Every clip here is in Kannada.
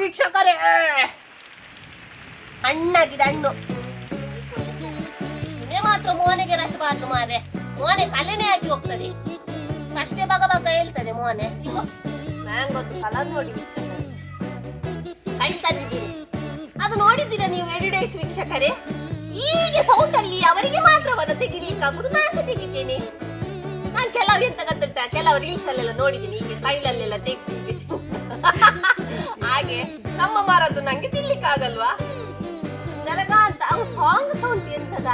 ವೀಕ್ಷಕರೇ, ಹಣ್ಣಾಗಿದೆ ಹಣ್ಣು. ಮಾತ್ರ ಮೋನೆಗೆ ರಸಬಾರ್ದು ಮಾರೆ, ಮೋನೆ ಕಲೆನೇ ಆಗಿ ಹೋಗ್ತದೆ. ಅಷ್ಟೇ ಬಗ ಹೇಳ್ತದೆ ಮೋನೆ. ಮ್ಯಾಂಗೋದು ಕಲರ್ ನೋಡಿ ವೀಕ್ಷಕರೇ, ಕೈ ತಂದಿದ್ದೀರಿ. ಅದು ನೋಡಿದ್ದೀರಾ ನೀವು ಎಡಿಡೇಸ್ ವೀಕ್ಷಕರೇ? ಹೀಗೆ ಸೌಂಡ್ ಅಲ್ಲಿ ಅವರಿಗೆ ಮಾತ್ರವನ್ನ ತೆಗಿಲಿಕ್ಕಾಗುದು, ನಾಶ ತೆಗಿತೀನಿ ನಾನು. ಕೆಲವರು ಎಂತ ಗೊತ್ತುಂಟ, ಕೆಲವರು ರೀಲ್ಸ್ ಅಲ್ಲೆಲ್ಲ ನೋಡಿದ್ದೀನಿ, ಹೀಗೆ ಕೈಲಲ್ಲೆಲ್ಲ ತೆಗ್ದು ಹಾಗೆ ನಮ್ಮ ಮರದ್ದು ನಂಗೆ ತಿನ್ಲಿಕ್ಕಾಗಲ್ವಾ? ನನಗಂತ ಅವು ಸಾಂಗ್ ಸೌಂಡ್ ಎಂತದ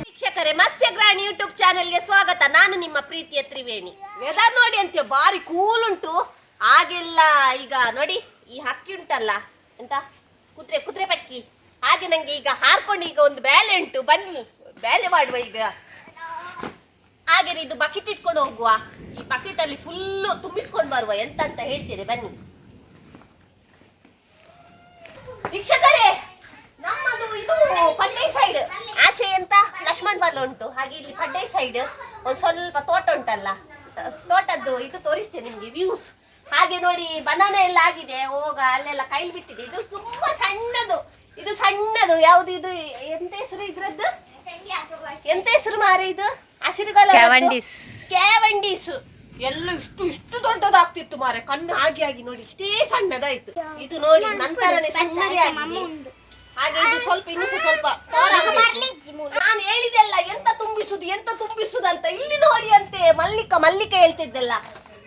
ವೀಕ್ಷಕರೇ, ಮತ್ಸ್ಯಗ್ರಾಣಿ ಯೂಟ್ಯೂಬ್ ಚಾನೆಲ್ಗೆ ಸ್ವಾಗತ. ನಾನು ನಿಮ್ಮ ಪ್ರೀತಿಯ ತ್ರಿವೇಣಿ. ವೆದರ್ ನೋಡಿ ಅಂತೀಯ, ಬಾರಿ ಕೂಲ್ ಉಂಟು. ಹಾಗೆಲ್ಲ ಈಗ ನೋಡಿ ಈ ಹಕ್ಕಿ ಉಂಟಲ್ಲ, ಎಂತ ಕುದುರೆ ಪಕ್ಕಿ, ಹಾಗೆ ನಂಗೆ ಈಗ ಹಾರ್ಕೊಂಡು ಈಗ ಒಂದು ಬೇಲೆ ಉಂಟು. ಬನ್ನಿ ಬೇಲೆ ಮಾಡುವ ಈಗ. ಹಾಗೆ ಇದು ಬಕೆಟ್ ಇಟ್ಕೊಂಡು ಹೋಗುವ. ಈ ಬಕೆಟ್ ಅಲ್ಲಿ ಫುಲ್ಲು ತುಂಬಿಸ್ಕೊಂಡು ಬರುವ. ಎಂತ ಅಂತ ಹೇಳ್ತೀರಿ ಬನ್ನಿ ವೀಕ್ಷಕರೇ. ನಮ್ಮದು ಇದು ಪಡ್ಡೈ ಸೈಡ್, ಆಚೆ ಎಂತ ಲಕ್ಷ್ಮಣ್ ಬಲ್ಲ ಉಂಟು. ಹಾಗೆ ಇಲ್ಲಿ ಪಡ್ಡೈ ಸೈಡ್ ಒಂದು ಸ್ವಲ್ಪ ತೋಟ ಉಂಟಲ್ಲ, ತೋಟದ್ದು ಇದು ತೋರಿಸ್ತೇನೆ ನಿಮ್ಗೆ ವ್ಯೂಸ್. ಹಾಗೆ ನೋಡಿ ಬನಾನ ಎಲ್ಲ ಆಗಿದೆ, ಹೋಗ ಅಲ್ಲೆಲ್ಲ ಕೈಲಿ ಬಿಟ್ಟಿದೆ. ಇದು ತುಂಬಾ ಸಣ್ಣದು, ಇದು ಸಣ್ಣದು. ಯಾವ್ದು ಇದು, ಎಂತ ಹೆಸರು ಇದ್ರದ್ದು? ಎಂತ ಹೆಸರು ಮಾರೆ ಇದು? ಹಸಿರುಗಳ ಕ್ಯಾವಂಡೀಸ್. ಎಲ್ಲ ಇಷ್ಟು ದೊಡ್ಡದಾಗ್ತಿತ್ತು ಮಾರೆ, ಕಣ್ಣು ಆಗಿ ನೋಡಿ ಇಷ್ಟೇ ಸಣ್ಣದಾಯ್ತು. ಇದು ನೋಡಿ ನಂತರನೇ ಸಣ್ಣದೇ ಆಗಿದೆ. ಹಾಗೆ ಇದು ಸ್ವಲ್ಪ ಇನ್ನೂ ಸ್ವಲ್ಪ ನಾನು ಹೇಳಿದೆಲ್ಲ ಎಂತ ತುಂಬಿಸುದು ಅಂತ. ಇಲ್ಲಿ ನೋಡಿ ಅಂತೆ ಮಲ್ಲಿಕೆ ಹೇಳ್ತಿದ್ದೆಲ್ಲ.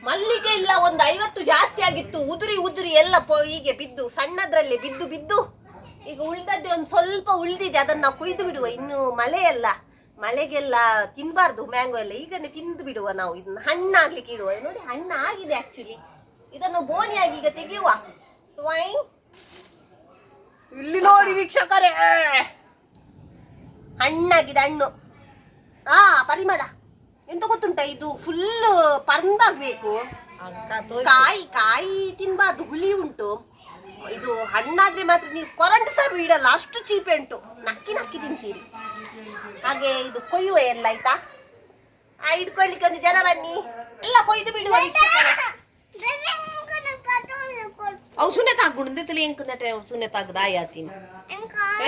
ಮಲ್ಲಿಗೆ ಇಲ್ಲ, ಒಂದು 50 ಜಾಸ್ತಿ ಆಗಿತ್ತು. ಉದುರಿ ಎಲ್ಲ ಹೀಗೆ ಬಿದ್ದು, ಸಣ್ಣದ್ರಲ್ಲಿ ಬಿದ್ದು ಈಗ ಉಳ್ದದ್ದೆ ಒಂದು ಸ್ವಲ್ಪ ಉಳ್ದಿದೆ. ಅದನ್ನ ನಾವು ಕೊಯ್ದು ಬಿಡುವ. ಇನ್ನು ಮಳೆಗೆಲ್ಲ ತಿನ್ಬಾರ್ದು ಮ್ಯಾಂಗೋ ಎಲ್ಲ. ಈಗನೇ ತಿಂದು ಬಿಡುವ ನಾವು. ಇದನ್ನ ಹಣ್ಣಾಗ್ಲಿಕ್ಕೆ ಇಡುವ. ನೋಡಿ ಹಣ್ಣು ಆಗಿದೆ ಆಕ್ಚುಲಿ. ಇದನ್ನು ಬೋನಿಯಾಗಿ ಈಗ ತೆಗೆಯುವ. ಇಲ್ಲಿ ನೋಡಿ ವೀಕ್ಷಕರೇ, ಹಣ್ಣಾಗಿದೆ ಹಣ್ಣು. ಪರಿಮಳ ಎಂತ ಗೊತ್ತುಂಟ, ಇದು ಫುಲ್ ಪರಂದಾಗ್ಬೇಕು. ಕಾಯಿ ತಿನ್ಬಾರ್ದು, ಹುಳಿ ಉಂಟು. ಇದು ಹಣ್ಣಾದ್ರೆ ಮಾತ್ರ ನೀವು ಕರೆಂಟ್ ಸಹ ಇಡಲ್ಲ, ಅಷ್ಟು ಚೀಪೆ ಉಂಟು. ನಕ್ಕಿ ತಿಂತೀರಿ. ಹಾಗೆ ಇದು ಕೊಯ್ಯುವ ಎಲ್ಲ ಆಯ್ತಾ? ಇಟ್ಕೊಳ್ಲಿಕ್ಕೆ ಒಂದು ಜನ ಬನ್ನಿ, ಎಲ್ಲ ಕೊಯ್ದು ಬಿಡುವ. ಅವು ಸುನೆ ತಾಗುಂಡದಲ್ಲಿ ಎಂಕಂದಟೆ ಸುನೆ ತಾಗದ ಆಯಾತೀನಿ.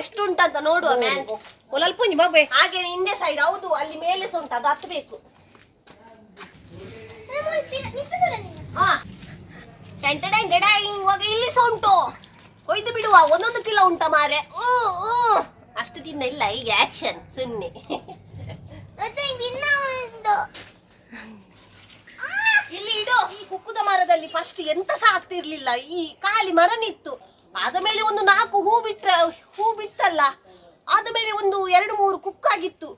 ಎಷ್ಟು ಉಂಟಂತ ನೋಡುವ ಮ್ಯಾಂಗೋ. ಒಲಲ್ಪುಂಜಿ ಬಾಬೆ. ಹಾಗೆ ಹಿಂದೆ ಸೈಡ್, ಹೌದು ಅಲ್ಲಿ ಮೇಲೆ ಸಹ ಉಂಟು, ಅದು ಹತ್ತಬೇಕು. ಇವಾಗ ಇಲ್ಲಿ ಸಹ ಉಂಟು, ಕೊಯ್ದು ಬಿಡುವ. 1 ಕಿಲೋ ಉಂಟ ಮಾರೆ. ಅಷ್ಟು ತಿನ್ನ ಇಲ್ಲ ಈಗ ಆಕ್ಷನ್ ಸುನ್ನೆ. ಇಲ್ಲಿ ಇಡು. ಈ ಕುಕ್ಕುದ ಮರದಲ್ಲಿ ಫಸ್ಟ್ ಎಂತ ಸಹ ಆಗ್ತಿರ್ಲಿಲ್ಲ, ಈ ಖಾಲಿ ಮರ ನಿತ್ತು. ಆದ ಮೇಲೆ ಒಂದು 4 ಹೂ ಬಿತ್ತಲ್ಲ, ಆದ ಮೇಲೆ ಒಂದು 2-3 ಕುಕ್ಕಾಗಿತ್ತು.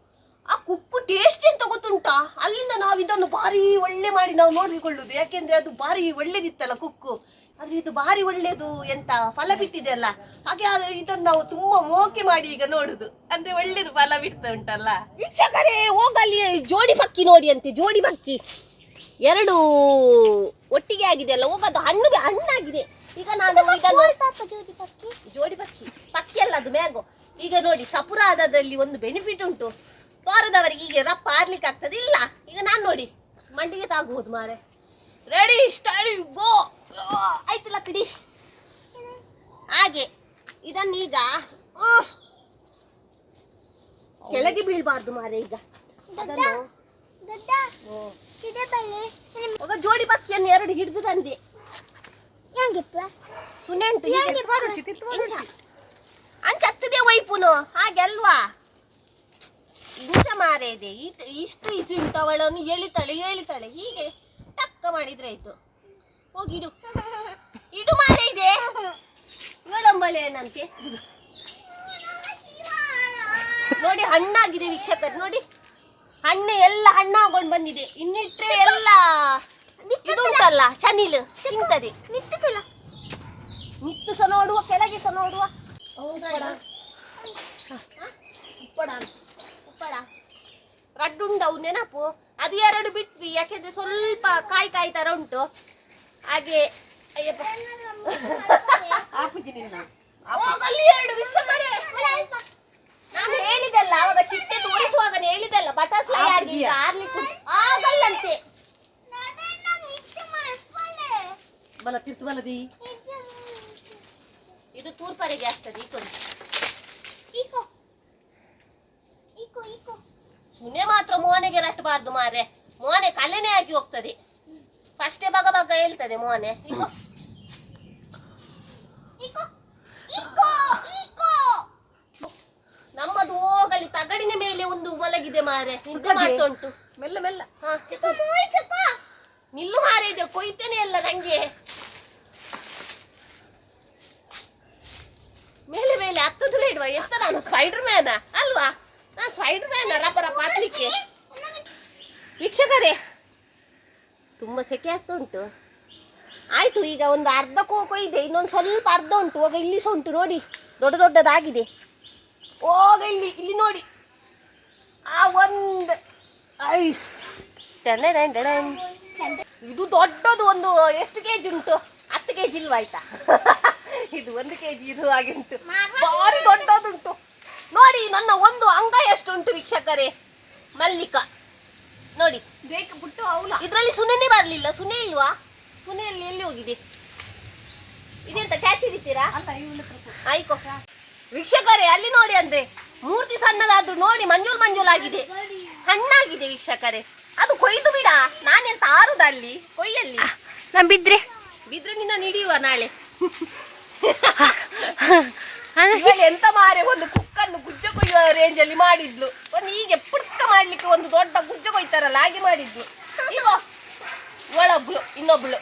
ಆ ಕುಕ್ಕು ಟೇಸ್ಟ್ ಎಂತ ಗೊತ್ತುಂಟಾ? ಅಲ್ಲಿಂದ ನಾವು ಇದನ್ನು ಭಾರಿ ಒಳ್ಳೆ ಮಾಡಿ ನಾವು ನೋಡಿಕೊಳ್ಳುದು. ಯಾಕೆಂದ್ರೆ ಅದು ಭಾರಿ ಒಳ್ಳೇದಿತ್ತಲ್ಲ ಕುಕ್ಕು. ಆದ್ರೆ ಇದು ಭಾರಿ ಒಳ್ಳೇದು, ಎಂತ ಫಲ ಬಿಟ್ಟಿದೆ ಅಲ್ಲ. ಹಾಗೆ ಇದನ್ನು ನಾವು ತುಂಬಾ ಮೋಕೆ ಮಾಡಿ ಈಗ ನೋಡುದು. ಅಂದ್ರೆ ಒಳ್ಳೇದು ಫಲ ಬಿಡ್ತಾ ಉಂಟಲ್ಲ ವೀಕ್ಷಕರೇ. ಹೋಗಲ್ಲಿ ಜೋಡಿ ಪಕ್ಕಿ ನೋಡಿ ಅಂತೆ, ಜೋಡಿ ಪಕ್ಕಿ 2 ಒಟ್ಟಿಗೆ ಆಗಿದೆ ಅಲ್ಲ. ಹೋಗದು ಹಣ್ಣಾಗಿದೆ. ಈಗ ನಾನು ಜೋಡಿ ಪಕ್ಕಿ ಅಲ್ಲ, ಅದು ಮ್ಯಾಂಗೋ. ಈಗ ನೋಡಿ ಸಪುರ ಆದದ್ರಲ್ಲಿ ಒಂದು ಬೆನಿಫಿಟ್ ಉಂಟು. ತೋರದವರಿಗೆ ಹೀಗೆ ರಪ್ಪ ಆಡ್ಲಿಕ್ಕೆ ಆಗ್ತದೆ ಇಲ್ಲ. ಈಗ ನಾನು ನೋಡಿ ಮಂಡಿಗೆ ತಾಗುವುದು ಮಾರೆ. ರೆಡಿ ಸ್ಟಾರ್ಟ್ ಗೋ. ಆಯ್ತಲ್ಲ ಕಡಿ. ಹಾಗೆ ಇದನ್ನೀಗ ಕೆಳಗೆ ಬೀಳ್ಬಾರ್ದು ಮಾರೆ. ಈಗ ಅದನ್ನು ಜೋಡಿ ಪಕ್ಕಿಯನ್ನು 2 ಹಿಡಿದು ತಂದೆ. ಸುನೆ ಉಂಟು ಅಂಚತ್ತದೆ ವೈಪುನು, ಹಾಗೆ ಅಲ್ವಾ? ಇಂಚ ಮಾರೆ ಇದೆ. ಇಷ್ಟು ಉಂಟು. ಅವಳನ್ನು ಎಳಿತಾಳೆ ಹೀಗೆ ಟಕ್ಕ ಮಾಡಿದ್ರೆ ಆಯ್ತು. ಹೋಗಿ ಇಡು ಮಾರೆ ಇದೆ. ಇವಳಂಬಳೆ ಏನಂತೆ ನೋಡಿ. ಹಣ್ಣಾಗಿದೆ ವೀಕ್ಷಕರು ನೋಡಿ. ಎಲ್ಲ ಹಣ್ಣಾಗೊಂಡು ಬಂದಿದೆ. ಇನ್ನಿಟ್ರೆ ಎಲ್ಲ ಇದು ಉಂಟಲ್ಲ ಚನಿಲ್ ತಿಂತದೆ. ನಿತ್ತು ಸಹ ನೋಡುವ, ಕೆಳಗೆ ಸಹ ನೋಡುವ. ಉಪ್ಪಳ ರಡ್ಡು ಉಂಟವು ನೆನಪು. ಅದು 2 ಬಿಟ್ವಿ, ಯಾಕೆಂದ್ರೆ ಸ್ವಲ್ಪ ಕಾಯಿ ತರ ಉಂಟು. ಹಾಗೆ ಅಯ್ಯಪ್ಪ ಹೋಗಲ್ಲಿ 2 ವೀಕ್ಷಕರೇ. ನಾನು ಹೇಳಿದಲ್ಲ ಅವಾಗ ಚಿಟ್ಟೆ ತೋರಿಸುವಾಗ ಹೇಳಿದಲ್ಲ, ಬಟರ್ಫ್ಲೈ ನನಗೆ ಈಗ ಆರ್ಲಿಕ್ಕೆ ಆಗಲ್ಲಂತೆ. ಬಲ ತಿರ್ತು ಬಲದಿ ಇದು ತೂರ್ಪರೆಗೆ ಆಗ್ತದೆ. ಸುನೆ ಮಾತ್ರ ಮೋನೆಗೆ ರಟ್ಟಬಾರ್ದು ಮಾರೆ, ಮೋನೆ ಕಲೆನೇ ಆಗಿ ಹೋಗ್ತದೆ. ಫಸ್ಟೇ ಬಗ ಬಗ ಹೇಳ್ತದೆ ಮೋನೆ. ನಮ್ಮದು ಹೋಗಲಿ ತಗಡಿನ ಮೇಲೆ ಒಂದು ಮಲಗಿದೆ ಮಾರೆ, ನಿದ್ದೆ ಮಾಡ್ತಾ ಉಂಟು. ಮೆಲ್ಲ ಮೆಲ್ಲ. ನಿಲ್ಲು ಮಾರೆ, ಇದೆ ಕೊಯ್ತೇನೆ ಅಲ್ಲ ನಂಗೆ. ಮೇಲೆ ಮೇಲೆ ಹತ್ತದಲ್ಲ ಇಡುವ. ಎಂತ ನಾನು ಸ್ಪೈಡರ್ ಮ್ಯಾನ ಅಲ್ವಾ? ನಾನು ಸ್ಪೈಡರ್ ಮ್ಯಾನ ರಬ್ಬರ ಪಾತ್ಲಿಕ್ಕೆ. ವೀಕ್ಷಕರೇ, ತುಂಬಾ ಸೆಕೆ ಆಗ್ತಾ ಉಂಟು. ಆಯ್ತು, ಈಗ ಒಂದು ಅರ್ಧ ಕೊಯ್ದೆ, ಇನ್ನೊಂದು ಸ್ವಲ್ಪ ಅರ್ಧ ಉಂಟು. ಹೋಗ ಇಲ್ಲಿ ಸಹ ಉಂಟು ನೋಡಿ, ದೊಡ್ಡ ದೊಡ್ಡದಾಗಿದೆ. ಹೋಗ ಇಲ್ಲಿ ಇಲ್ಲಿ ನೋಡಿ, ಆ ಒಂದು ಐಸ್. ಇದು ದೊಡ್ಡದು, ಒಂದು ಎಷ್ಟು ಕೆಜಿ ಉಂಟು? 10 ಕೆಜಿ ಇಲ್ವಾ? ಆಯ್ತಾ, ಇದು 1 ಕೆಜಿ ಇರುವ ಹಾಗೆ ಉಂಟು. ಭಾರಿ ದೊಡ್ಡದುಂಟು ನೋಡಿ. ನನ್ನ ಒಂದು ಅಂಗ ಎಷ್ಟು ಉಂಟು ವೀಕ್ಷಕರೇ? ಮಲ್ಲಿಕಾ ನೋಡಿ, ಬೇಕು ಬಿಟ್ಟು ಅವಳ ಇದ್ರಲ್ಲಿ ಸುನೆನೇ ಬರ್ಲಿಲ್ಲ. ಸುನೆ ಇಲ್ವಾ? ಸುನೆಯಲ್ಲಿ ಎಲ್ಲಿ ಹೋಗಿದೆ? ಇದೆಂತ ಕ್ಯಾಚ್ ಹಿಡಿತೀರಾ? ಆಯ್ಕೋ ವೀಕ್ಷಕರೇ, ಅಲ್ಲಿ ನೋಡಿ. ಅಂದ್ರೆ ಮೂರ್ತಿ ಸಣ್ಣದಾದ್ರು ನೋಡಿ, ಮಂಜೂಲ್ ಮಂಜೂಲ್ ಆಗಿದೆ, ಹಣ್ಣಾಗಿದೆ ವೀಕ್ಷಕರೇ. ಅದು ಕೊಯ್ದು ಬಿಡ, ನಾನೆಂತ ಆರುದ ಅಲ್ಲಿ? ಕೊಯ್ಯಲ್ಲಿ ನಾ ಬಿದ್ರೆ ನಿನ್ನ ಹಿಡಿಯುವ ನಾಳೆ. ಎಂತ ಮಾರೆ, ಒಂದು ಕುಕ್ಕನ್ನು ಗುಜ್ಜ ಕೊಯ್ಯುವ ರೇಂಜ್ ಅಲ್ಲಿ ಮಾಡಿದ್ಲು. ಒಂದು ಹೀಗೆ ಪುಟ್ಕ ಮಾಡ್ಲಿಕ್ಕೆ ಒಂದು ದೊಡ್ಡ ಗುಜ್ಜ ಕೊಯ್ತಾರಲ್ಲ ಹಾಗೆ ಮಾಡಿದ್ಲು. ಈಗ ಒಳೊಬ್ಳು, ಇನ್ನೊಬ್ಳು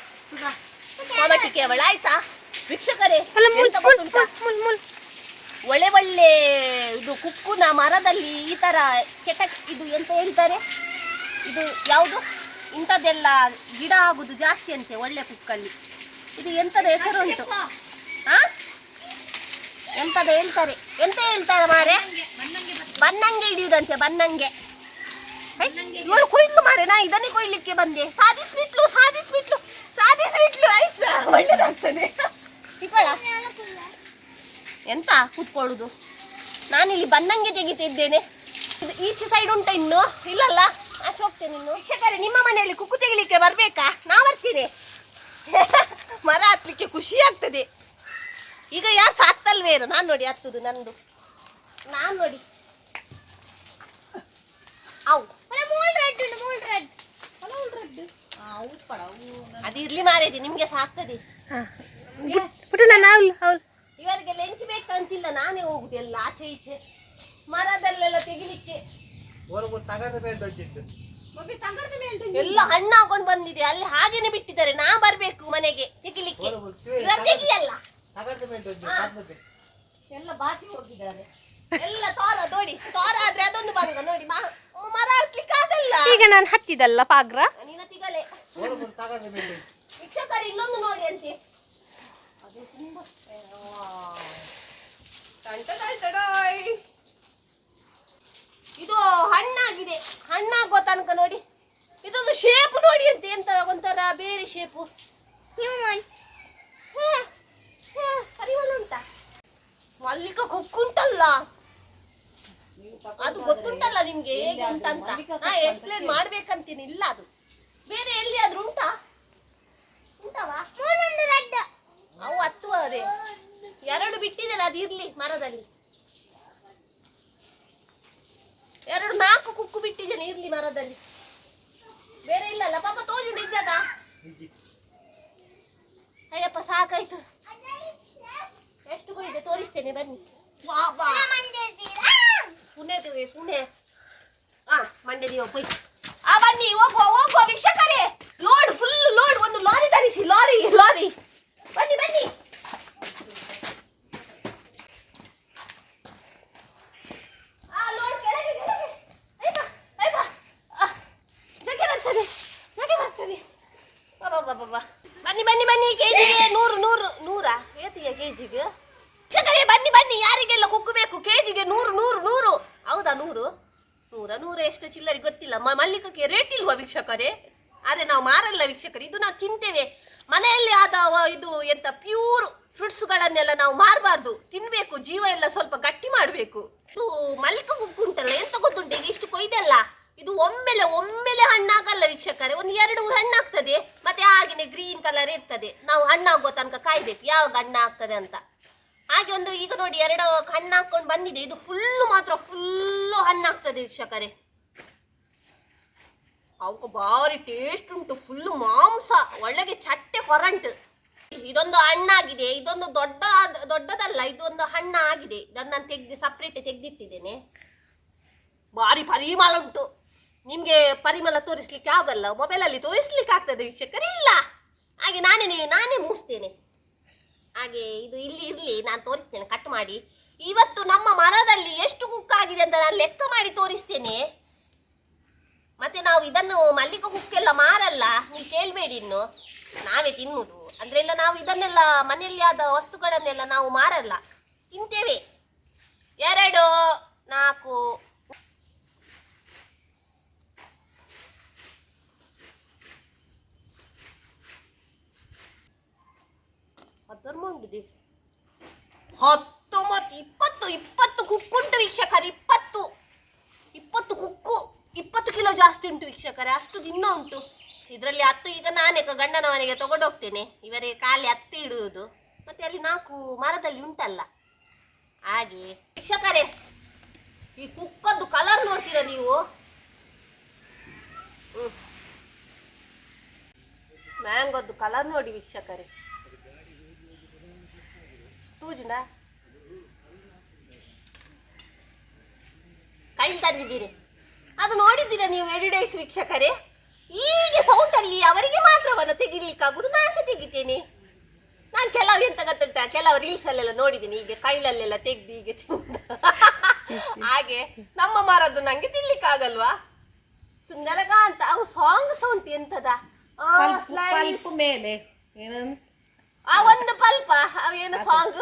ಟೊಮೆಟಿಕೆ ಅವಳು. ಆಯ್ತಾ ವೀಕ್ಷಕರೇ, ಒಳ್ಳೆ ಒಳ್ಳೆ ಇದು ಕುಕ್ಕುನ ಮರದಲ್ಲಿ ಈ ತರ ಕೆಟ್ಟ ಇದು ಎಂತ ಹೇಳ್ತಾರೆ, ಇದು ಯಾವುದು ಇಂಥದ್ದೆಲ್ಲ ಗಿಡ ಆಗುದು ಜಾಸ್ತಿ ಅಂತೆ ಒಳ್ಳೆ ಕುಕ್ಕಲ್ಲಿ. ಇದು ಎಂತದ ಹೆಸರು ಉಂಟು? ಎಂತದ ಹೇಳ್ತಾರೆ, ಎಂತ ಹೇಳ್ತಾರೆ ಮಾರೆ? ಬನ್ನಂಗೆ ಹಿಡಿಯುದಂತೆ, ಬನ್ನಂಗೆ. ಇವಳು ಕೊಯ್ಲು ಮಾರೆ, ನಾ ಇದನ್ನೇ ಕೊಯ್ಲಿಕ್ಕೆ ಬಂದೆ. ಸಾಧಿಸ್ಬಿಟ್ಲು ಸಾಧಿಸ್ಬಿಟ್ಲು ಸಾಧಿಸ್ಬಿಟ್ಲು. ಆಯ್ಸ ಒಳ್ಳೆದಾಗ್ತದೆ. ಎಂತ ಕೂತ್ಕೊಳ್ಳುದು? ನಾನಿಲ್ಲಿ ಬನ್ನಂಗೆ ತೆಗಿತಿದ್ದೇನೆ. ಇದು ಈಚೆ ಸೈಡ್ ಉಂಟ ಇನ್ನು? ಇಲ್ಲಲ್ಲ, ಆಚೆ ಹೋಗ್ತೇನೆ ಇನ್ನು. ವೀಕ್ಷಕರೇ, ನಿಮ್ಮ ಮನೆಯಲ್ಲಿ ಕುಕ್ಕು ತೆಗಿಲಿಕ್ಕೆ ಬರ್ಬೇಕಾ? ನಾ ಬರ್ತೀನಿ. ಮರ ಹತ್ಲಿಕ್ಕೆ ಖುಷಿ ಆಗ್ತದೆ. ಈಗ ಯಾರು ಹತ್ತಲ್ವೇರು? ನಾನ್ ನೋಡಿ ಹತ್ತುದು ನಂದು. ನಾನ್ ನೋಡಿ ಅವು ಅದು ಇರ್ಲಿ ಮಾರೇದಿ, ನಿಮ್ಗೆ ಸಾಕ್ತದೆ. ಇವರಿಗೆ ಲೆಂಚ್ ಬೇಕಂತಿಲ್ಲ, ನಾನೇ ಹೋಗುದು ಎಲ್ಲ ಆಚೆ ಈಚೆ ಮರದಲ್ಲೆಲ್ಲ ತೆಗಿಲಿಕ್ಕೆ. ಎಲ್ಲ ಹಣ್ಣು ಹಾಕೊಂಡು ಬಂದಿದೆ, ಅಲ್ಲಿ ಹಾಗೇನೆ ಬಿಟ್ಟಿದ್ದಾರೆ. ನಾ ಬರ್ಬೇಕು ಮನೆಗೆ ತೆಗಿಲಿಕ್ಕೆ. ಇವರು ತೆಗಿಯಲ್ಲ, ಎಲ್ಲ ಬಾಕಿ ಹೋಗಿದ್ದಾರೆ. ಎಲ್ಲ ತೋರ ನೋಡಿ, ತೋರ ಆದ್ರೆ ಅದೊಂದು ಬಂಗ ನೋಡಿ. ಮರ ಹತ್ಲಿಕ್ಕೆ ಆಗಲ್ಲ. ಈಗ ನಾನು ಹತ್ತಿದಲ್ಲ ಪಾಗ್ರ. ನೀನ ತಿಗಲೆ. ವೀಕ್ಷಕರು ಇನ್ನೊಂದು ನೋಡಿ ಅಂತೆ. ಅದು ತುಂಬಾ ಇದು ಹಣ್ಣಾಗಿದೆ. ಹಣ್ಣಾಗೋ ತನಕ ನೋಡಿ. ಇದೊಂದು ಶೇಪ್ ನೋಡಿ ಅಂತೆ, ಎಂತ ಒಂಥರ ಬೇರೆ ಶೇಪು. ಉಂಟಾ ಮಲ್ಲಿಕ ಕೊಕ್ಕುಂಟಲ್ಲ, ಅದು ಗೊತ್ತುಂಟಲ್ಲ ನಿಮ್ಗೆ ಹೇಗೆ ಉಂಟಂತ. ನಾ ಎಕ್ಸ್ಪ್ಲೇನ್ ಮಾಡ್ಬೇಕಂತೀನಿ. ಇಲ್ಲ, ಅದು ಬೇರೆ ಎಲ್ಲಿ ಆದ್ರೂ ಉಂಟಾ? ಉಂಟವಾ? ಅವು ಹತ್ತುವ ಅದೇ 2 ಬಿಟ್ಟಿದೆಲ್ಲ, ಅದು ಇರ್ಲಿ ಮರದಲ್ಲಿ. 4 ಕುಕ್ಕು ಬಿಟ್ಟಿದ್ದೇನೆ, ಇರ್ಲಿ ಮರದಲ್ಲಿ. ಬೇರೆ ಇಲ್ಲಲ್ಲ ಪಾಪ, ತೋಜುಂಡು ಇದ್ದಾಗ. ಅಯ್ಯಪ್ಪ ಸಾಕಾಯ್ತು. ಎಷ್ಟು ಹೋಗಿದೆ ತೋರಿಸ್ತೇನೆ ಬನ್ನಿ. ಸುನೆ ಮಂಡ್ಯದೀವ ಪೊಯ್. ಬನ್ನಿ, ಹೋಗುವ ಹೋಗುವ ವೀಕ್ಷಕರೇ. Load, full load. ಒಂದು ಲಾರಿ ತರಿಸಿ, ಲಾರಿ ಲಾರಿ. ಬನ್ನಿ ಬನ್ನಿ. ಜಗೆ ಬರ್ತದೆ, ಜಗೆ ಬರ್ತದೆ. ಬನ್ನಿ ಬನ್ನಿ ಬನ್ನಿ. ಕೆಜಿಗೆ 100 ಏತಿಗೆ ಕೆಜಿಗೆ? ವೀಕ್ಷಕರೇ ಬನ್ನಿ ಬನ್ನಿ, ಯಾರಿಗೆಲ್ಲ ಕುಕ್ಕು ಬೇಕು? ಕೆಜಿಗೆ 100. ಹೌದಾ? 100 ಎಷ್ಟು ಚಿಲ್ಲರಿ ಗೊತ್ತಿಲ್ಲ. ಮಲ್ಲಿಕಕ್ಕೆ ರೇಟ್ ಇಲ್ವಾ ವೀಕ್ಷಕರೇ? ಆದ್ರೆ ನಾವು ಮಾರಲ್ಲ ವೀಕ್ಷಕರೇ, ಇದು ನಾವು ತಿಂತೇವೆ. ಮನೆಯಲ್ಲಿ ಆದ ಇದು ಎಂತ ಪ್ಯೂರ್ ಫ್ರೂಟ್ಸ್ಗಳನ್ನೆಲ್ಲ ನಾವು ಮಾರಬಾರ್ದು, ತಿನ್ಬೇಕು. ಜೀವ ಎಲ್ಲ ಸ್ವಲ್ಪ ಗಟ್ಟಿ ಮಾಡಬೇಕು. ಇದು ಮಲ್ಲಿಕ ಕುಕ್ಕು ಉಂಟಲ್ಲ, ಎಂತ ಗೊತ್ತುಂಟು? ಈಗ ಇಷ್ಟು ಕೊಯ್ದಲ್ಲ, ಇದು ಒಮ್ಮೆಲೆ ಹಣ್ಣಾಗಲ್ಲ ವೀಕ್ಷಕರೇ, ಒಂದು 2 ಹಣ್ಣಾಗ್ತದೆ, ಮತ್ತೆ ಹಾಗೆನೆ ಗ್ರೀನ್ ಕಲರ್ ಇರ್ತದೆ. ನಾವು ಹಣ್ಣಾಗೋ ತನಕ ಕಾಯ್ಬೇಕು ಯಾವಾಗ ಹಣ್ಣಾಗ್ತದೆ ಅಂತ. ಹಾಗೆ ಒಂದು ಈಗ ನೋಡಿ 2 ಹಣ್ಣು ಹಾಕೊಂಡು ಬಂದಿದೆ. ಇದು ಫುಲ್ಲು ಹಣ್ಣಾಗ್ತದೆ ವೀಕ್ಷಕರೇ. ಅವಕ್ಕೆ ಭಾರಿ ಟೇಸ್ಟ್ ಉಂಟು, ಫುಲ್ಲು ಮಾಂಸ, ಒಳಗೆ ಚಟ್ಟೆ ಕರೆಂಟ್. ಇದೊಂದು ಹಣ್ಣಾಗಿದೆ, ಇದೊಂದು ದೊಡ್ಡದಲ್ಲ, ಇದೊಂದು ಹಣ್ಣಾಗಿದೆ. ಇದನ್ನು ನಾನು ಸಪ್ರೇಟ್ ತೆಗೆದಿಟ್ಟಿದ್ದೇನೆ. ಭಾರಿ ಪರಿಮಳ ಉಂಟು. ನಿಮ್ಗೆ ಪರಿಮಳ ತೋರಿಸ್ಲಿಕ್ಕೆ ಆಗಲ್ಲ, ಮೊಬೈಲಲ್ಲಿ ತೋರಿಸ್ಲಿಕ್ಕೆ ಆಗ್ತದೆ ವೀಕ್ಷಕರೇ. ಇಲ್ಲ ಹಾಗೆ ನಾನೇ ಮೂಸ್ತೇನೆ. ಹಾಗೆ ಇದು ಇಲ್ಲಿ ಇರ್ಲಿ, ನಾನು ತೋರಿಸ್ತೇನೆ ಕಟ್ ಮಾಡಿ. ಇವತ್ತು ನಮ್ಮ ಮರದಲ್ಲಿ ಎಷ್ಟು ಕುಕ್ಕಾಗಿದೆ ಅಂತ ನಾನು ಲೆಕ್ಕ ಮಾಡಿ ತೋರಿಸ್ತೇನೆ. ಮತ್ತೆ ನಾವು ಇದನ್ನು ಮಲ್ಲಿಗೆ ಕುಕ್ಕೆಲ್ಲ ಮಾರಲ್ಲ, ನೀವು ಕೇಳಬೇಡಿ. ಇನ್ನು ನಾವೇ ತಿನ್ನುವುದು ಅಂದ್ರೆ ಇಲ್ಲ, ನಾವು ಇದನ್ನೆಲ್ಲ ಮನೆಯಲ್ಲಿ ಆದ ವಸ್ತುಗಳನ್ನೆಲ್ಲ ನಾವು ಮಾರಲ್ಲ, ತಿಂತೇವೆ. 2 4 19 20 ಕುಕ್ಕುಂಟು ವೀಕ್ಷಕರೇ. 20 ಕುಕ್ಕು, 20 ಕಿಲೋ ಜಾಸ್ತಿ ಉಂಟು ವೀಕ್ಷಕರೇ, ಅಷ್ಟು ದಿನ ಉಂಟು. ಇದರಲ್ಲಿ 10 ಈಗ ನಾನೇ ಗಂಡನ ಮನೆಗೆ ತಗೊಂಡೋಗ್ತೇನೆ. ಇವರೇ ಖಾಲಿ 10 ಇಡುವುದು, ಮತ್ತೆ ಅಲ್ಲಿ 4 ಮರದಲ್ಲಿ ಉಂಟಲ್ಲ. ಹಾಗೆ ವೀಕ್ಷಕರೇ, ಈ ಕುಕ್ಕದ್ದು ಕಲರ್ ನೋಡ್ತೀರಾ ನೀವು? ಮ್ಯಾಂಗೋದ್ದು ಕಲರ್ ನೋಡಿ ವೀಕ್ಷಕರೇ. ಸೂಜಿನ ಕೈ ತಂದಿದ್ದೀರಿ, ಅದು ನೋಡಿದ್ದೀರಾ ನೀವು ಎಡಿಡೈಸ್ ವೀಕ್ಷಕರೇ? ಹೀಗೆ ಸೌಂಡಲ್ಲಿ ಅವರಿಗೆ ಮಾತ್ರವನ್ನ ತೆಗಿಲಿಕ್ಕಾಗುದು, ನಾನು ಸಹ ತೆಗಿತೇನೆ. ನಾನು ಕೆಲವು ಎಂತ ಗೊತ್ತುಂಟ, ಕೆಲವು ರೀಲ್ಸ್ ಅಲ್ಲೆಲ್ಲ ನೋಡಿದ್ದೀನಿ, ಹೀಗೆ ಕೈಲಲ್ಲೆಲ್ಲ ತೆಗ್ದು ಹೀಗೆ ಹಾಗೆ ನಮ್ಮ ಮರದ್ದು ನಂಗೆ ತಿನ್ಲಿಕ್ಕಾಗಲ್ವಾ? ಸುಂದರಕಾಂತ ಅವು ಸಾಂಗ್ಸ್ ಉಂಟು ಎಂತದ ಮೇಲೆ ಆ ಒಂದು ಪಲ್ಪ ಅವೇನು ಸಾಂಗ್,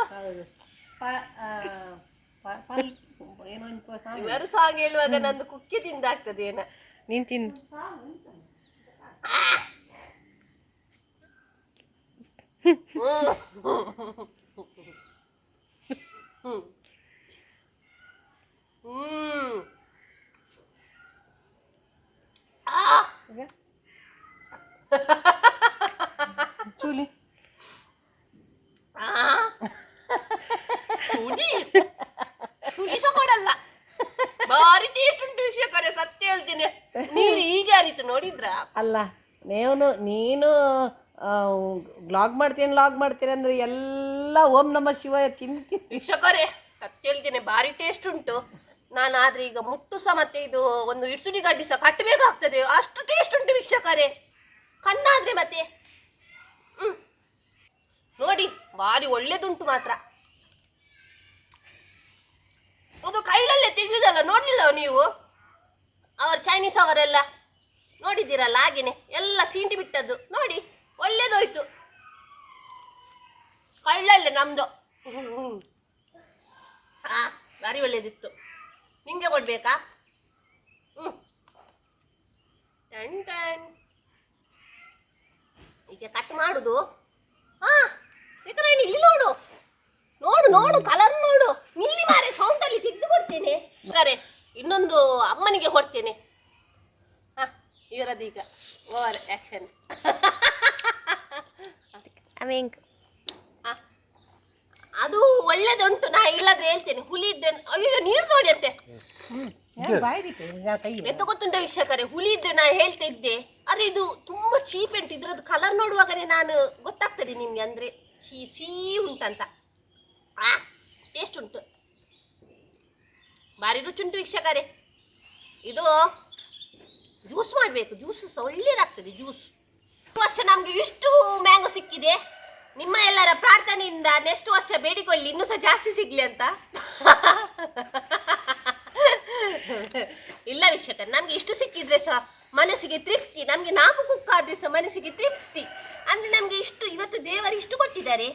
ಇವರು ಸಾಂಗ್ ಹೇಳುವಾಗ ನಂದು ಕುಕ್ಕಿ ತಿಂದಾಗ್ತದೆ ಏನ. ನೀನ್ ತಿನ್ನು. ಚೂಲಿ ಕೊಡಲ್ಲ, ಭಾರಿ ಟೇಸ್ಟ್ ಉಂಟು ವೀಕ್ಷಕರೇ, ಸತ್ಯ ಹೇಳ್ತೀನಿ. ನೀರು ಹೀಗೆ ಹರಿತು ನೋಡಿದ್ರ? ಅಲ್ಲ ನೀನು ಲಾಗ್ ಮಾಡ್ತೀರ ಅಂದ್ರೆ ಎಲ್ಲ ಓಂ ನಮ ಶಿವಾಯ ತಿಂತೀನಿ ವೀಕ್ಷಕರೇ. ಸತ್ಯ ಹೇಳ್ತೇನೆ, ಭಾರಿ ಟೇಸ್ಟ್ ಉಂಟು. ನಾನು ಆದ್ರೆ ಈಗ ಮುಟ್ಟು ಸಹ ಮತ್ತೆ ಇದು ಒಂದು ಇಡ್ಸುಡಿ ಗಡ್ಡಿ ಸಹ ಕಟ್ಟಬೇಕಾಗ್ತದೆ, ಅಷ್ಟು ಟೇಸ್ಟ್ ಉಂಟು ವೀಕ್ಷಕರೇ. ಕಣ್ಣಾದ್ರೆ ಮತ್ತೆ ನೋಡಿ, ಭಾರಿ ಒಳ್ಳೇದುಂಟು ಮಾತ್ರ. ಅದು ಕೈಲಲ್ಲೇ ತೆಗೆಯುವುದಲ್ಲ, ನೋಡ್ಲಿಲ್ಲ ನೀವು? ಅವರು ಚೈನೀಸ್ ಅವರೆಲ್ಲ ನೋಡಿದ್ದೀರಲ್ಲ, ಹಾಗೇನೆ ಎಲ್ಲ ಸೀಂಟಿ ಬಿಟ್ಟದ್ದು ನೋಡಿ, ಒಳ್ಳೇದೋಯ್ತು. ಕಳ್ಳಲ್ಲೇ ನಮ್ದು. ಭಾರಿ ಒಳ್ಳೇದಿತ್ತು. ನಿಂಗೆ ಕೊಡ್ಬೇಕಾ? ಟನ್ ಟನ್ ಈಗ ಕಟ್ ಮಾಡುದು. ಬೇಕಾದ್ರೆ ಇಲ್ಲಿ ನೋಡು ನೋಡು ನೋಡು, ಕಲರ್ ನೋಡು. ನಿಲ್ಲಿ ಮಾರೆ, ಸೌಂಡ್ ಅಲ್ಲಿ ತೆಗೆದು ಕೊಡ್ತೇನೆ. ಬೇಕಾರೆ ಇನ್ನೊಂದು ಅಮ್ಮನಿಗೆ ಕೊಡ್ತೇನೆ. ಇವರದೀಗ ಓವರ್ ಆಕ್ಷನ್. ಅದು ಒಳ್ಳೇದುಂಟು, ನಾ ಇಲ್ಲದ್ರೆ ಹೇಳ್ತೇನೆ. ಹುಲಿ ಇದ್ದೆ, ಅಯ್ಯೋ ನೀರು ನೋಡಿ ಅಂತೆ. ಎಂತ ಗೊತ್ತುಂಟ ವೀಕ್ಷಕರೇ, ಹುಲಿ ಇದ್ರೆ ನಾ ಹೇಳ್ತಾ ಇದ್ದೆ, ಆದ್ರೆ ಇದು ತುಂಬಾ ಚೀಪ್ ಉಂಟು. ಇದ್ರದ್ದು ಕಲರ್ ನೋಡುವಾಗನೇ ನಾನು ಗೊತ್ತಾಗ್ತದೆ ನಿಮ್ಗೆ, ಅಂದ್ರೆ ಸಿಹಿ ಉಂಟಂತ. ಟೇಸ್ಟ್ ಉಂಟು, ಭಾರಿ ರುಚಿ ಉಂಟು ವೀಕ್ಷಕರೇ. ಇದು ಜ್ಯೂಸ್ ಮಾಡಬೇಕು, ಜ್ಯೂಸ್ ಸಹ ಒಳ್ಳೇದಾಗ್ತದೆ. ಜ್ಯೂಸ್ ಈ ವರ್ಷ ನಮ್ಗೆ ಇಷ್ಟು ಮ್ಯಾಂಗೋ ಸಿಕ್ಕಿದೆ. ನಿಮ್ಮ ಎಲ್ಲರ ಪ್ರಾರ್ಥನೆಯಿಂದ ನೆಕ್ಸ್ಟ್ ವರ್ಷ ಬೇಡಿಕೊಳ್ಳಿ, ಇನ್ನೂ ಸಹ ಜಾಸ್ತಿ ಸಿಗ್ಲಿ ಅಂತ. ಇಲ್ಲ ವೀಕ್ಷಕರೇ, ನಮ್ಗೆ ಇಷ್ಟು ಸಿಕ್ಕಿದ್ರೆ ಸಹ ಮನಸ್ಸಿಗೆ ತೃಪ್ತಿ. ನಮ್ಗೆ 4 ಕುಕ್ಕಾದ್ರೆ ಸಹ ಮನಸ್ಸಿಗೆ ತೃಪ್ತಿ. ಅಂದ್ರೆ ನಮ್ಗೆ ಇಷ್ಟು ಇವತ್ತು ದೇವರು ಇಷ್ಟು ಕೊಟ್ಟಿದ್ದಾರೆ,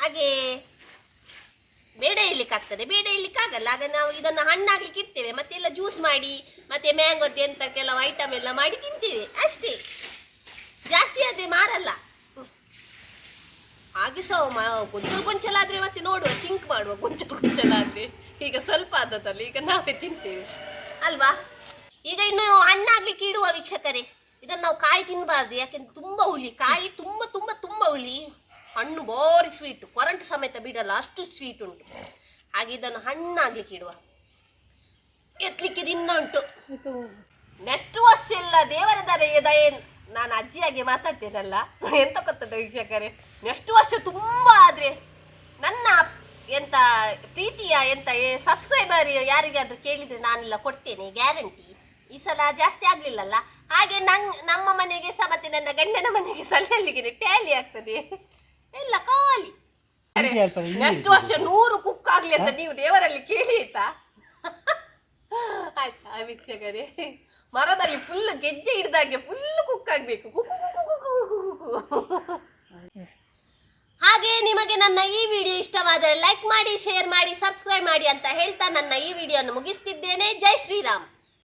ಹಾಗೆ ಬೇಡ ಇರ್ಲಿಕ್ಕಾಗ್ತದೆ, ಬೇಡ ಇರ್ಲಿಕ್ಕಾಗಲ್ಲ. ಆಗ ನಾವು ಇದನ್ನು ಹಣ್ಣಾಗ್ಲಿಕ್ಕೆ ಇರ್ತೇವೆ, ಮತ್ತೆ ಎಲ್ಲ ಜ್ಯೂಸ್ ಮಾಡಿ, ಮತ್ತೆ ಮ್ಯಾಂಗೋದ್ದು ಎಂತ ಕೆಲವು ಐಟಮ್ ಎಲ್ಲ ಮಾಡಿ ತಿಂತೇವೆ ಅಷ್ಟೇ. ಜಾಸ್ತಿ ಆದ್ರೆ ಮಾರಲ್ಲ. ಹಾಗೆ ಸಹ ಕೊಂಚಲಾದ್ರೆ ಮತ್ತೆ ನೋಡುವ, ಥಿಂಕ್ ಮಾಡುವ. ಕೊಂಚಲಾದ್ರೆ ಈಗ ಸ್ವಲ್ಪ ಆದದಲ್ಲ, ಈಗ ನಾವೇ ತಿಂತೇವೆ ಅಲ್ವಾ? ಈಗ ಇನ್ನು ಹಣ್ಣಾಗ್ಲಿಕ್ಕೆ ಆಗ್ಲಿಕ್ಕೆ ಇಡುವ ವೀಕ್ಷಕರೇ. ಇದನ್ನು ನಾವು ಕಾಯಿ ತಿನ್ನಬಾರ್ದು, ಯಾಕೆಂದ್ರೆ ತುಂಬ ಹುಳಿ, ಕಾಯಿ ತುಂಬ ತುಂಬ ತುಂಬ ಹುಳಿ, ಹಣ್ಣು ಭಾರಿ ಸ್ವೀಟು, ಕರೆಂಟ್ ಸಮೇತ ಬಿಡಲ್ಲ ಅಷ್ಟು ಸ್ವೀಟ್ ಉಂಟು. ಹಾಗೆ ಇದನ್ನು ಹಣ್ಣಾಗ್ಲಿಕ್ಕೆ ಇಡುವ. ಎತ್ತಲಿಕ್ಕೆ ದಿನ ಉಂಟು. ನೆಕ್ಸ್ಟ್ ವರ್ಷ ಎಲ್ಲ ದೇವರ ದಯೆ. ನಾನು ಅಜ್ಜಿಯಾಗಿ ಮಾತಾಡ್ತೇನಲ್ಲ, ಎಂತ ಗೊತ್ತದ ವೀಕ್ಷಕರೇ, ನೆಕ್ಸ್ಟ್ ವರ್ಷ ತುಂಬ ಆದರೆ ನನ್ನ ಎಂತ ಪ್ರೀತಿಯ ಎಂತ ಸಬ್ಸ್ಕ್ರೈಬರ್ ಯಾರಿಗಾದ್ರೂ ಕೇಳಿದರೆ ನಾನೆಲ್ಲ ಕೊಡ್ತೇನೆ ಗ್ಯಾರಂಟಿ. ಈ ಸಲ ಜಾಸ್ತಿ ಆಗ್ಲಿಲ್ಲಲ್ಲ, ಹಾಗೆ ನಮ್ಮ ಮನೆಗೆ ಸಹ ಮತ್ತೆ ನನ್ನ ಗಂಡನ ಮನೆಗೆ ಸಲ್ಲಲ್ಲಿಗೆ ಟ್ಯಾಲಿ ಆಗ್ತದೆ ಎಲ್ಲ ಖಾಲಿ. ನೆಕ್ಸ್ಟ್ ವರ್ಷ 100 ಕುಕ್ ಆಗ್ಲಿ ಅಂತ ನೀವು ದೇವರಲ್ಲಿ ಕೇಳಿ ಆಯ್ತಾ? ಆಯ್ತಾ ವೀಕ್ಷಕರೇ, ಮರದಲ್ಲಿ ಫುಲ್ ಗೆಜ್ಜೆ ಹಿಡ್ದಾಗೆ ಫುಲ್ ಕುಕ್ ಆಗ್ಬೇಕು. ಹಾಗೆ ನಿಮಗೆ ನನ್ನ ಈ ವಿಡಿಯೋ ಇಷ್ಟವಾದರೆ ಲೈಕ್ ಮಾಡಿ, ಶೇರ್ ಮಾಡಿ, ಸಬ್ಸ್ಕ್ರೈಬ್ ಮಾಡಿ ಅಂತ ಹೇಳ್ತಾ ನನ್ನ ಈ ವಿಡಿಯೋವನ್ನು ಮುಗಿಸ್ತಿದ್ದೇನೆ. ಜೈ ಶ್ರೀರಾಮ್.